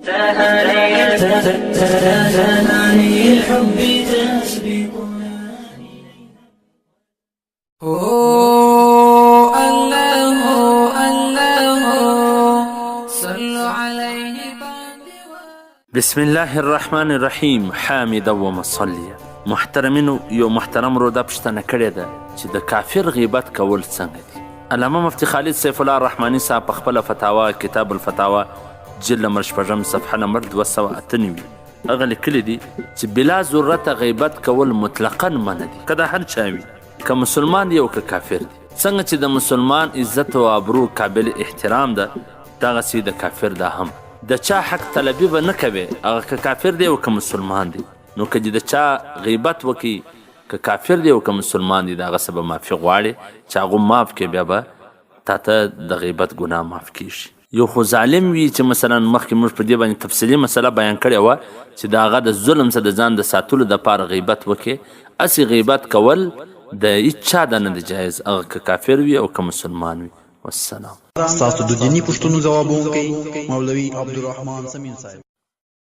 تهاني الحب تسبقنا. بسم الله الرحمن الرحیم. حامد و مصلی. محترمینو، یو محترم رو دا پشتنه کړې ده چې د کافر غیبت کول څنګه دي. علامه مفتی خالد سیف الله الرحمانی صاحب په خپله فتاوا کتاب الفتاوا جلد نمبر 6 صفحه نمبر 298 هغه لیکلي دي چې بلا ضرورت غیبت کول مطلقا منع دي، که د هر چا وي، که مسلمان دی او که کافر دی. څنګه چې د مسلمان عزت او ابرو قابل احترام ده، دغسې د کافر ده هم. د چا حق طلبي به نه کوي، هغه که کافر دی او که مسلمان دی. نو که د چا غیبت وکړي، که کافر دی او که مسلمان دی، د هغه څه به معافي غواړي چې هغه معاف کړي، بیا به تا ته د غیبت ګناه معاف کېږي. یو خو ظالم وي چې مثلا مخکې موږ په دې باندې تفصیلي مسله بیان کړې وه چې د هغه د ظلم څخه د ځان د ساتلو دپاره غیبت وکړي. هسې غیبت کول د هیڅ چا ده نه دی جایز، هغه که کافر وي او که مسلمان وي. والسلام. ستاسو د دیني پوښتنو ځوابونکی مولوي عبدالرحمن سمین صاحب.